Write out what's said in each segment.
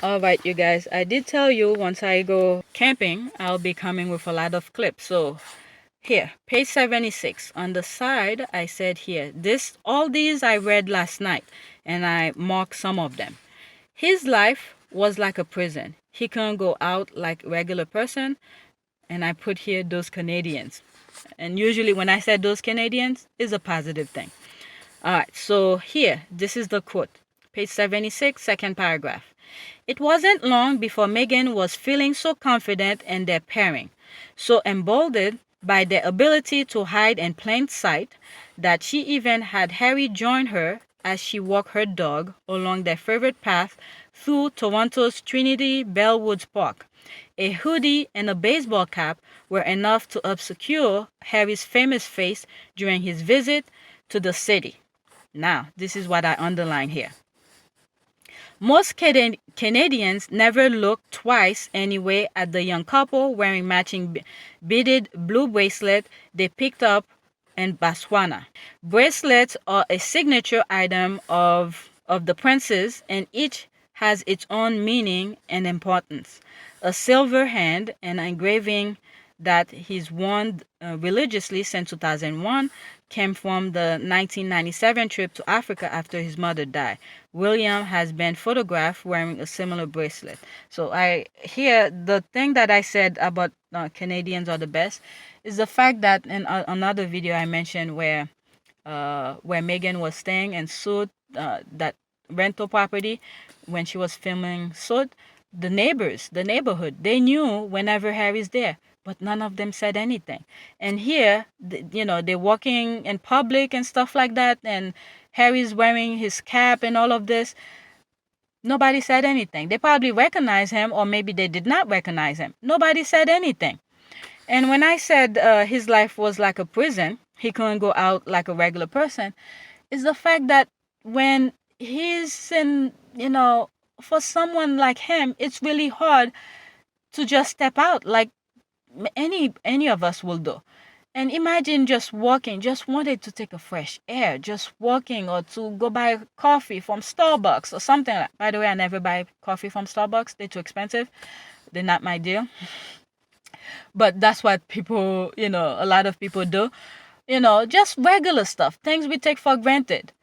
All right, you guys, I did tell you once I go camping, I'll be coming with a lot of clips. So here, page 76. On the side, I said here, all these I read last night and I marked some of them. His life was like a prison. He couldn't go out like a regular person. And I put here those Canadians. And usually when I said those Canadians, is a positive thing. All right, so here, this is the quote. Page 76, second paragraph. It wasn't long before Meghan was feeling so confident in their pairing, so emboldened by their ability to hide in plain sight, that she even had Harry join her as she walked her dog along their favorite path through Toronto's Trinity Bellwoods Park. A hoodie and a baseball cap were enough to obscure Harry's famous face during his visit to the city. Now, this is what I underline here. Most Canadians never look twice anyway at the young couple wearing matching beaded blue bracelet they picked up in Botswana. Bracelets are a signature item of the princes, and each has its own meaning and importance. A silver hand, an engraving that he's worn religiously since 2001, came from the 1997 trip to Africa after his mother died. William has been photographed wearing a similar bracelet. So the thing that I said about Canadians are the best is the fact that in another video I mentioned where Meghan was staying and sued that rental property when she was filming Suit, the neighborhood, they knew whenever Harry's there, but none of them said anything. And here, they're walking in public and stuff like that, and Harry's wearing his cap and all of this. Nobody said anything. They probably recognized him, or maybe they did not recognize him. Nobody said anything. And when I said his life was like a prison, he couldn't go out like a regular person, is the fact that when he's in, for someone like him, it's really hard to just step out like any of us will do. And imagine just walking, just wanted to take a fresh air, just walking, or to go buy coffee from Starbucks or something like. By the way, I never buy coffee from Starbucks. They're too expensive. They're not my deal. But that's what people, a lot of people do. Just regular stuff, things we take for granted.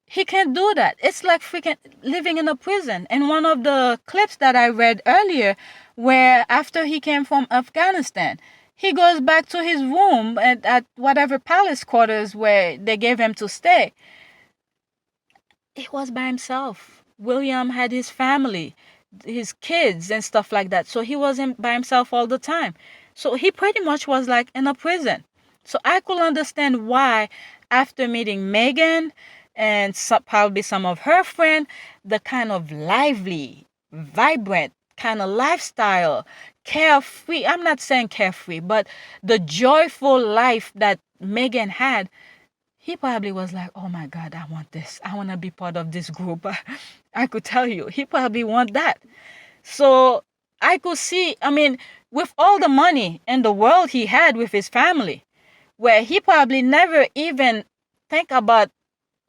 He can't do that. It's like freaking living in a prison. And one of the clips that I read earlier, where after he came from Afghanistan, he goes back to his room at whatever palace quarters where they gave him to stay. He was by himself. William had his family, his kids and stuff like that. So he wasn't by himself all the time. So he pretty much was like in a prison. So I could understand why after meeting Meghan and probably some of her friends, the kind of lively, vibrant kind of lifestyle, carefree. I'm not saying carefree, but the joyful life that Meghan had, he probably was like, oh my God, I want this. I want to be part of this group. I could tell you, he probably want that. So I could see, with all the money in the world he had with his family, where he probably never even think about,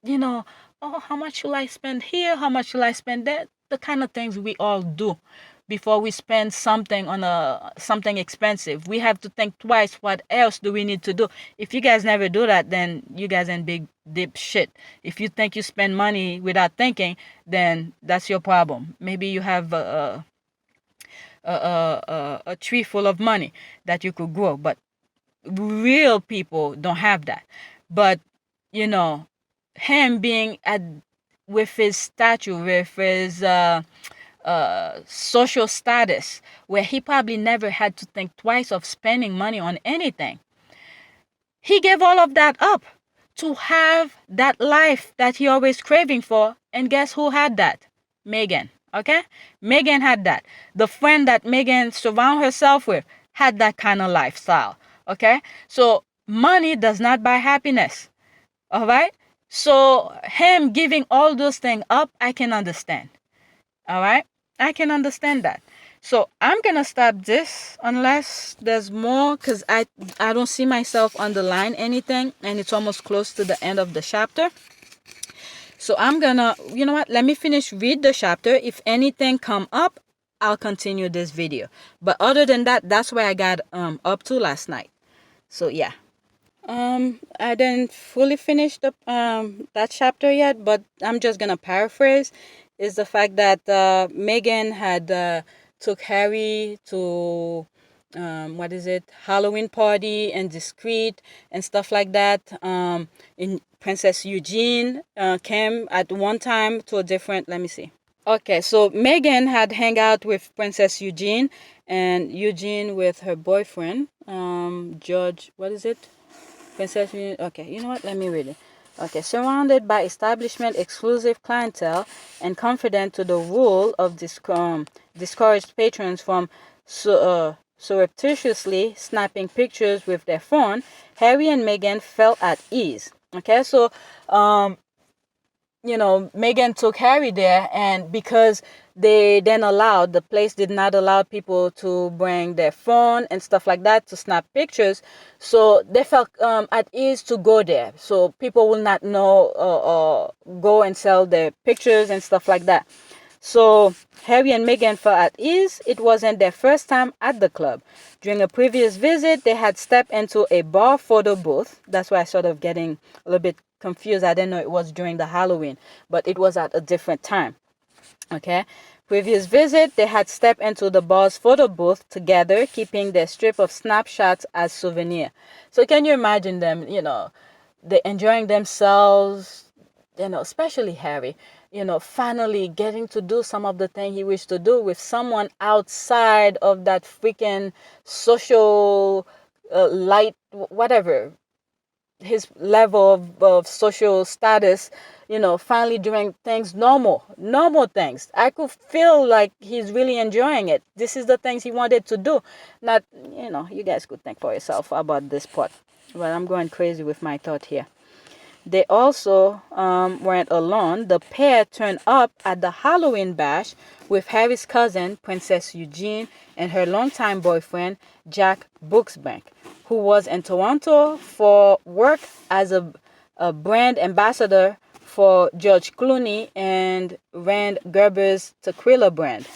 oh, how much should I spend here? How much should I spend there? The kind of things we all do before we spend something on something expensive. We have to think twice. What else do we need to do? If you guys never do that, then you guys in big deep shit. If you think you spend money without thinking, then that's your problem. Maybe you have a tree full of money that you could grow, but real people don't have that. But him being with his stature, with his social status, where he probably never had to think twice of spending money on anything. He gave all of that up to have that life that he always craving for. And guess who had that? Meghan. Okay? Meghan had that. The friend that Meghan surrounded herself with had that kind of lifestyle. Okay? So money does not buy happiness. All right? So him giving all those things up, I can understand. All right? I can understand that. So I'm going to stop this unless there's more, because I don't see myself underline anything, and it's almost close to the end of the chapter. So I'm gonna, you know what, let me finish read the chapter. If anything come up, I'll continue this video. But other than that, that's where I got up to last night. So yeah. I didn't fully finish the that chapter yet, but I'm just gonna paraphrase. Is the fact that Meghan had took Harry to what is it, Halloween party and discreet and stuff like that. In Princess Eugene came at one time to a different. Let me see. Okay, so Meghan had hang out with Princess Eugene, and Eugene with her boyfriend, George. What is it? Princess Eugene. Okay, you know what? Let me read it. Okay, surrounded by establishment exclusive clientele and confident to the rule of discouraged patrons from surreptitiously snapping pictures with their phone, Harry and Meghan felt at ease. Okay, so Meghan took Harry there, and because the place did not allow people to bring their phone and stuff like that to snap pictures, so they felt at ease to go there. So people will not know go and sell their pictures and stuff like that. So Harry and Meghan felt at ease. It wasn't their first time at the club. During a previous visit, they had stepped into a bar photo booth. That's why I sort of getting a little bit confused. I didn't know it was during the Halloween, but it was at a different time. Okay. Previous visit, they had stepped into the bar's photo booth together, keeping their strip of snapshots as souvenir. So can you imagine them, they enjoying themselves, especially Harry, finally getting to do some of the thing he wished to do with someone outside of that freaking social light, whatever, his level of social status, finally doing things normal things. I could feel like he's really enjoying it. This is the things he wanted to do. Not, you guys could think for yourself about this part. But I'm going crazy with my thought here. They also weren't alone. The pair turned up at the Halloween bash with Harry's cousin, Princess Eugene, and her longtime boyfriend, Jack Brooksbank, who was in Toronto for work as a brand ambassador for George Clooney and Rand Gerber's tequila brand.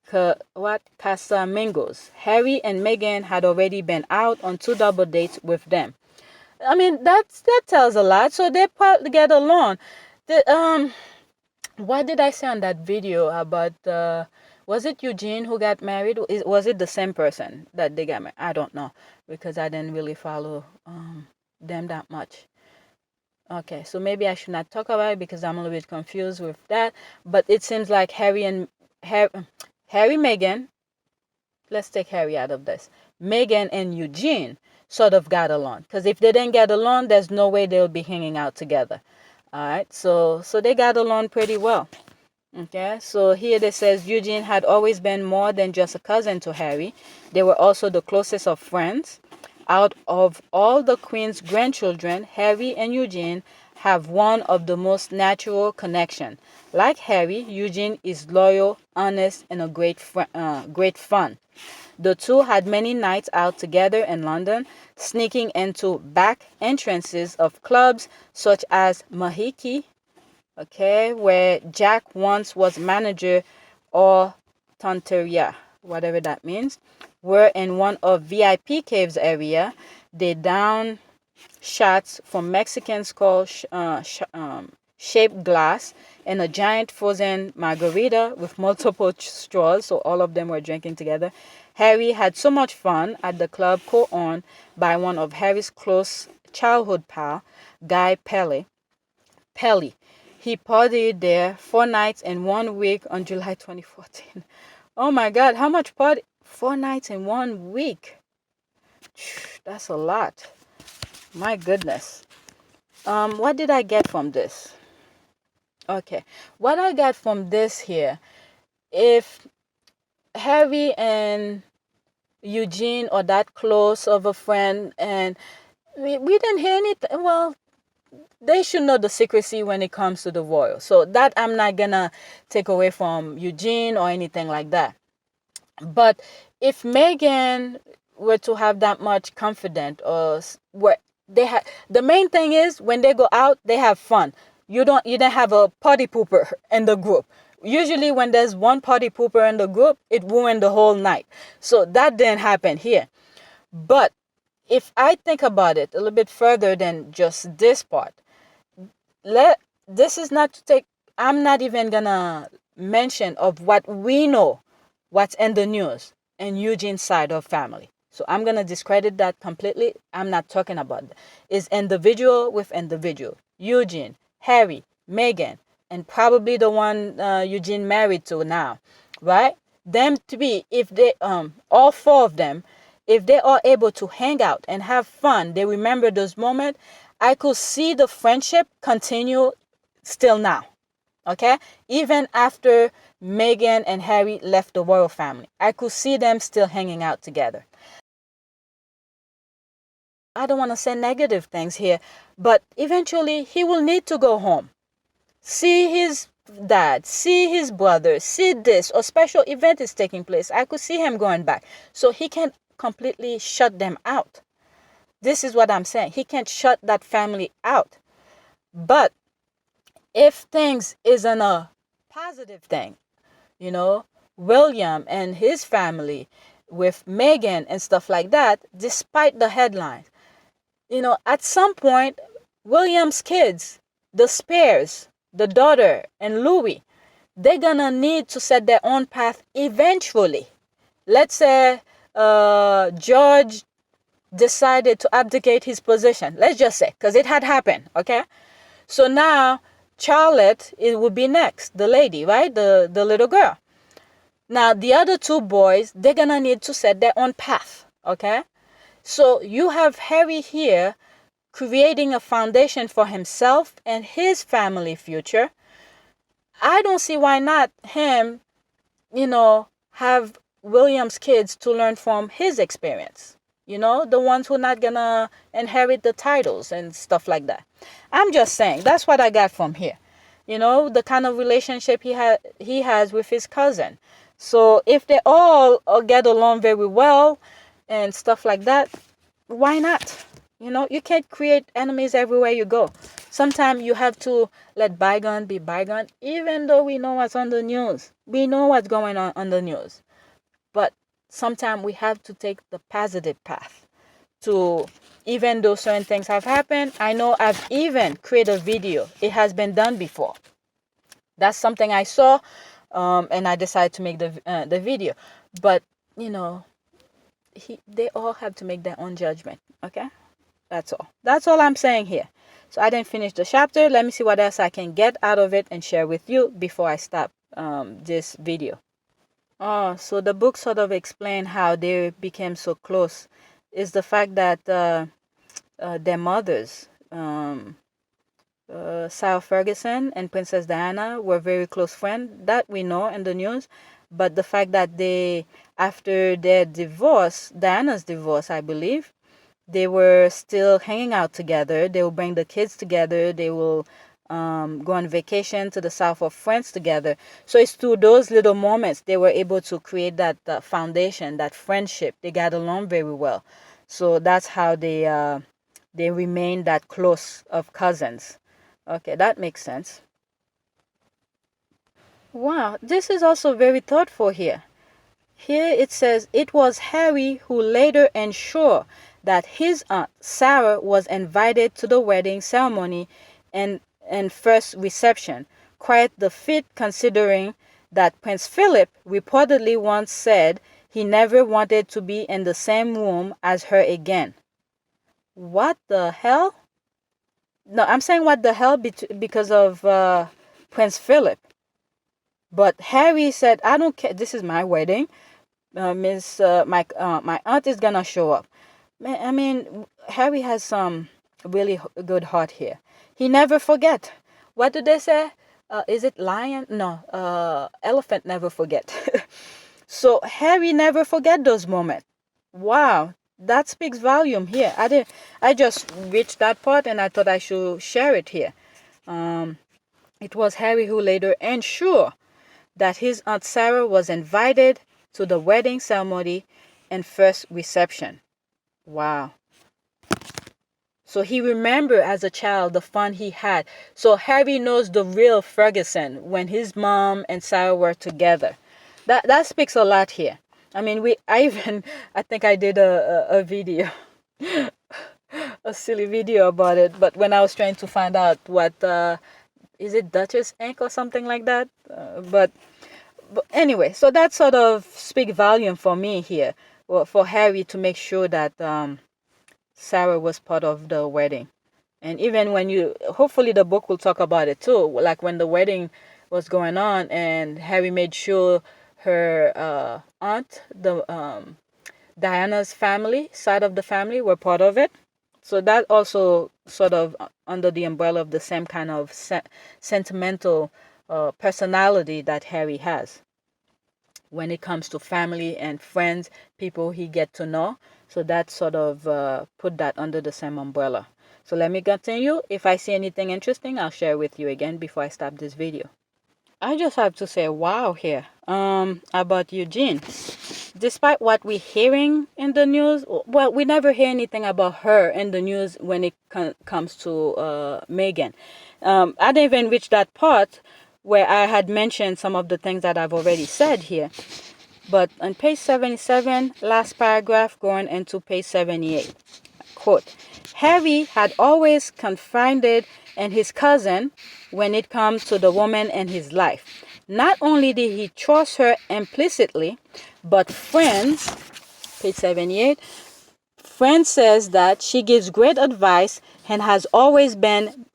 Casamigos. Harry and Meghan had already been out on 2 double dates with them. I mean, that tells a lot. So they probably get along. What did I say on that video about was it Eugene who got married? Was it the same person that they got married? I don't know, because I didn't really follow them that much. Okay, so maybe I should not talk about it because I'm a little bit confused with that. But it seems like Harry, Meghan. Let's take Harry out of this. Meghan and Eugene sort of got along, because if they didn't get along, there's no way they'll be hanging out together. All right, so they got along pretty well. Okay, so here it says Eugene had always been more than just a cousin to Harry. They were also the closest of friends. Out of all the Queen's grandchildren, Harry and Eugene have one of the most natural connection. Like Harry, Eugene is loyal, honest, and a great fun. The two had many nights out together in London, sneaking into back entrances of clubs such as Mahiki, okay, where Jack once was manager, or Tonteria, whatever that means. Were in one of VIP caves area. They down shots from Mexicans called shaped glass and a giant frozen margarita with multiple straws, so all of them were drinking together. Harry had so much fun at the club co-owned by one of Harry's close childhood pal, Guy Pelly. He partied there 4 nights and 1 week on July 2014. Oh my God, how much party? 4 nights in 1 week. That's a lot. My goodness. What did I get from this? Okay, what I got from this here, if Harry and Eugene are that close of a friend, and we didn't hear anything, well, they should know the secrecy when it comes to the royal. So that I'm not gonna take away from Eugene or anything like that. But if Meghan were to have that much confidence, or where they have, the main thing is when they go out, they have fun. You didn't have a party pooper in the group. Usually when there's one party pooper in the group, it ruined the whole night. So that didn't happen here. But if I think about it a little bit further than just this part, this is not to take, I'm not even gonna mention of what we know, what's in the news and Eugene's side of family. So I'm gonna discredit that completely. I'm not talking about that. It's individual with individual. Eugene, Harry, Meghan, and probably the one Eugene married to now, right? Them to be, if they all four of them, if they are able to hang out and have fun, they remember those moments. I could see the friendship continue still now. Okay? Even after Meghan and Harry left the royal family, I could see them still hanging out together. I don't want to say negative things here, but eventually he will need to go home. See his dad, see his brother, see this, a special event is taking place. I could see him going back. So he can completely shut them out. This is what I'm saying. He can't shut that family out. But if things isn't a positive thing, you know, William and his family with Meghan and stuff like that, despite the headlines, you know, at some point, William's kids, the Spears, the daughter, and Louis, they're gonna need to set their own path eventually. Let's say George decided to abdicate his position. Let's just say, because it had happened, okay? So now Charlotte, it would be next, the lady, right? The little girl. Now the other two boys, they're gonna need to set their own path, okay? So you have Harry here creating a foundation for himself and his family future. I don't see why not him, you know, have William's kids to learn from his experience. You know, the ones who are not gonna inherit the titles and stuff like that. I'm just saying, that's what I got from here. You know, the kind of relationship he has with his cousin. So if they all get along very well and stuff like that, why not? You know, you can't create enemies everywhere you go. Sometimes you have to let bygone be bygone, even though we know what's on the news. We know what's going on the news. But sometimes we have to take the positive path to, even though certain things have happened. I know I've even created a video. It has been done before. That's something I saw, and I decided to make the video. But, you know, they all have to make their own judgment, okay? That's all I'm saying here. So I didn't finish the chapter. Let me see what else I can get out of it and share with you before I stop this video. So the book sort of explained how they became so close. Is the fact that their mothers, Sarah Ferguson and Princess Diana, were very close friends. That we know in the news. But the fact that they, after their divorce, Diana's divorce, I believe, they were still hanging out together. They will bring the kids together. They will go on vacation to the south of France together. So it's through those little moments they were able to create that foundation, that friendship. They got along very well. So that's how they remained that close of cousins. Okay, that makes sense. Wow, this is also very thoughtful here. Here it says, it was Harry who later ensured that his aunt Sarah was invited to the wedding ceremony and first reception. Quite the feat considering that Prince Philip reportedly once said he never wanted to be in the same room as her again. What the hell? No, I'm saying what the hell because of Prince Philip. But Harry said, I don't care. This is my wedding. My aunt is gonna show up. I mean, Harry has some really good heart here. He never forget. What do they say? Is it lion? No, elephant never forget. So Harry never forget those moments. Wow, that speaks volume here. I just reached that part and I thought I should share it here. It was Harry who later ensured that his Aunt Sarah was invited to the wedding ceremony and first reception. Wow. So he remembered as a child the fun he had. So Harry knows the real Ferguson when his mom and Sarah were together. That speaks a lot here. I mean, I think I did a video, a silly video about it. But when I was trying to find out what is it, Duchess Ink or something like that. But anyway, so that sort of speak volume for me here, well, for Harry to make sure that Sarah was part of the wedding. And even when hopefully the book will talk about it too, like when the wedding was going on and Harry made sure her aunt, Diana's family, side of the family, were part of it. So that also sort of under the umbrella of the same kind of sentimental personality that Harry has when it comes to family and friends, people he get to know. So that sort of put that under the same umbrella. So let me continue. If I see anything interesting, I'll share with you again before I stop this video. I just have to say wow here about Eugene. Despite what we're hearing in the news, well, we never hear anything about her in the news when it comes to Meghan. I didn't even reach that part where I had mentioned some of the things that I've already said here. But on page 77, last paragraph going into page 78, quote, Harry had always confided in his cousin when it comes to the woman in his life. Not only did he trust her implicitly, but friends, page 78, friend says that she gives great advice and has always been,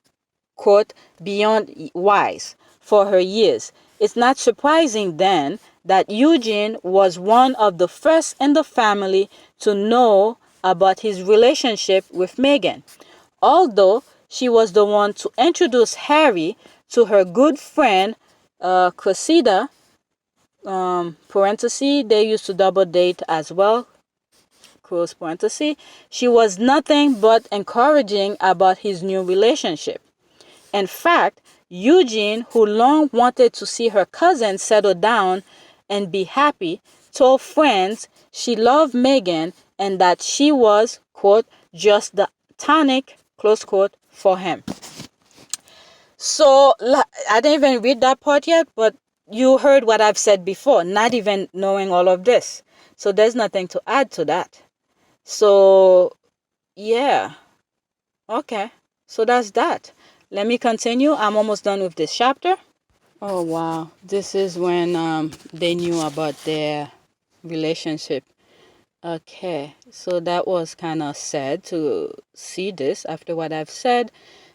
quote, beyond wise for her years. It's not surprising then that Eugene was one of the first in the family to know about his relationship with Meghan, although she was the one to introduce Harry to her good friend Cressida, parenthesis, they used to double date as well, close parenthesis. She was nothing but encouraging about his new relationship. In fact, Eugene, who long wanted to see her cousin settle down and be happy, told friends she loved Meghan and that she was, quote, just the tonic, close quote, for him. So I didn't even read that part yet, but you heard what I've said before, not even knowing all of this. So there's nothing to add to that. So, yeah. Okay. So that's that. Let me continue. I'm almost done with this chapter. Oh, wow. This is when they knew about their relationship. Okay. So that was kind of sad to see this after what I've said.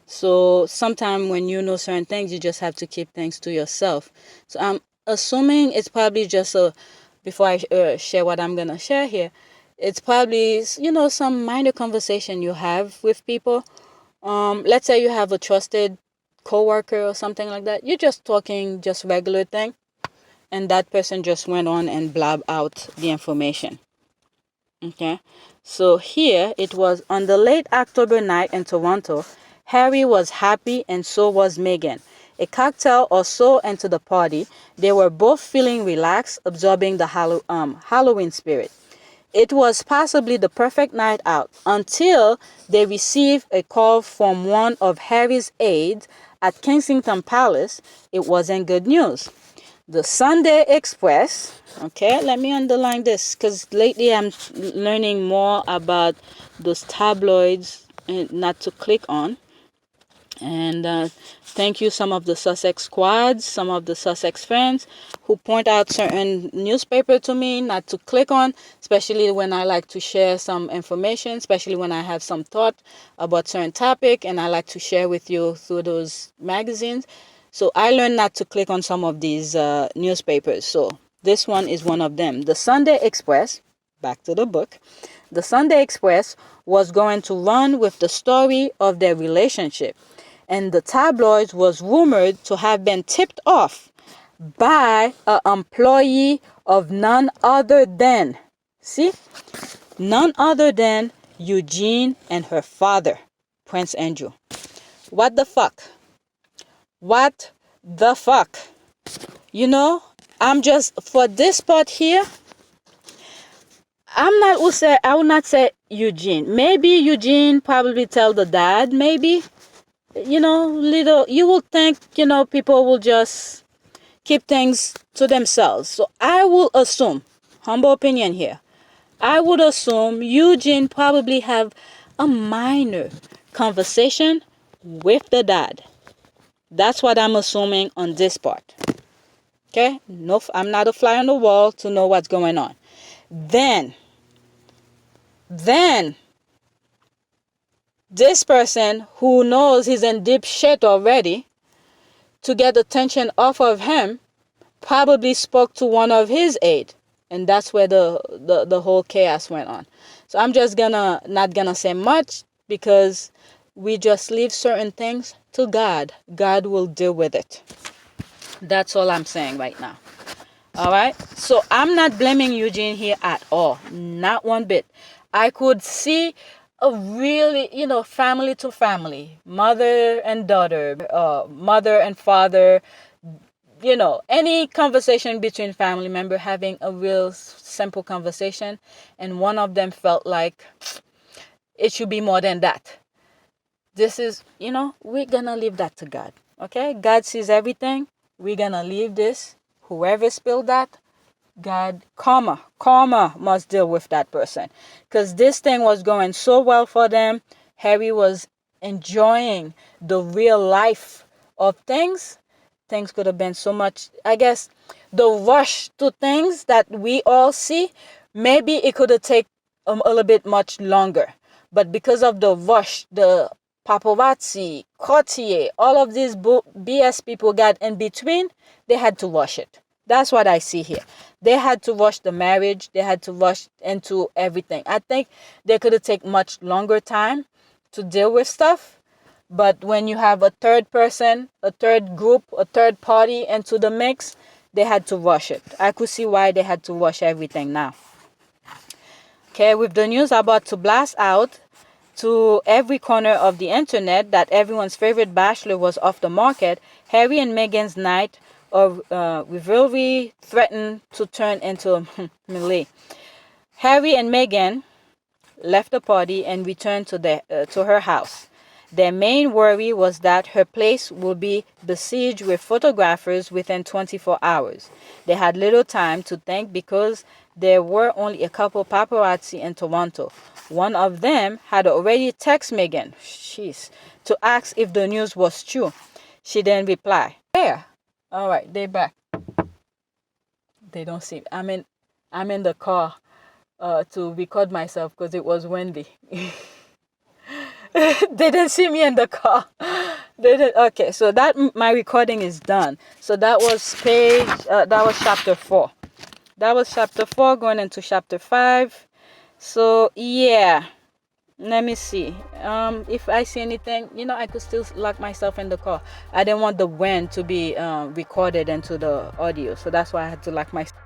So sometimes when you know certain things, you just have to keep things to yourself. So I'm assuming it's probably just before I share what I'm going to share here, it's probably, some minor conversation you have with people. Let's say you have a trusted coworker or something like that. You're just talking just regular thing. And that person just went on and blabbed out the information. Okay. So here it was on the late October night in Toronto. Harry was happy and so was Meghan. A cocktail or so into the party, they were both feeling relaxed, absorbing the Halloween spirit. It was possibly the perfect night out until they received a call from one of Harry's aides at Kensington Palace. It wasn't good news. The Sunday Express, okay, let me underline this because lately I'm learning more about those tabloids and not to click on. And thank you some of the Sussex squads, some of the Sussex fans who point out certain newspaper to me not to click on, especially when I like to share some information, especially when I have some thought about certain topic and I like to share with you through those magazines. So I learned not to click on some of these newspapers. So this one is one of them. The Sunday Express, back to the book, the Sunday Express was going to run with the story of their relationship. And the tabloids was rumored to have been tipped off by an employee of none other than, none other than Eugene and her father, Prince Andrew. What the fuck? What the fuck? I'm just, for this part here, I will not say Eugene. Maybe Eugene probably tell the dad, maybe. Little, you will think, people will just keep things to themselves. So I will assume, humble opinion here, I would assume Eugene probably have a minor conversation with the dad. That's what I'm assuming on this part. Okay? No, I'm not a fly on the wall to know what's going on. Then, this person who knows he's in deep shit already, to get attention off of him, probably spoke to one of his aide. And that's where the whole chaos went on. So I'm just not gonna say much, because we just leave certain things to God. God will deal with it. That's all I'm saying right now. All right. So I'm not blaming Eugene here at all. Not one bit. I could see a really, family to family, mother and daughter, mother and father, any conversation between family member having a real simple conversation, and one of them felt like it should be more than that. This is, we're gonna leave that to God. Okay? God sees everything. We're gonna leave this. Whoever spilled that, God, karma must deal with that person. Because this thing was going so well for them. Harry was enjoying the real life of things. Things could have been so much, I guess, the rush to things that we all see, maybe it could have taken a little bit much longer. But because of the rush, the paparazzi, Cartier, all of these BS people got in between, they had to rush it. That's what I see here. They had to rush the marriage. They had to rush into everything. I think they could have taken much longer time to deal with stuff. But when you have a third person, a third group, a third party into the mix, they had to rush it. I could see why they had to rush everything now. Okay, with the news about to blast out to every corner of the internet that everyone's favorite bachelor was off the market, Harry and Meghan's night of rivalry threatened to turn into melee. Harry and Meghan left the party and returned to her house. Their main worry was that her place would be besieged with photographers within 24 hours. They had little time to think because there were only a couple paparazzi in Toronto. One of them had already texted Meghan, to ask if the news was true. She then replied, "Where?" All right, they back. They don't see me. I'm in the car to record myself because it was windy. They didn't see me in the car. They didn't. Okay, so that my recording is done. So that was that was chapter 4. That was chapter 4 going into chapter 5. So yeah. Let me see. If I see anything, I could still lock myself in the car. I didn't want the wind to be recorded into the audio, so that's why I had to lock myself.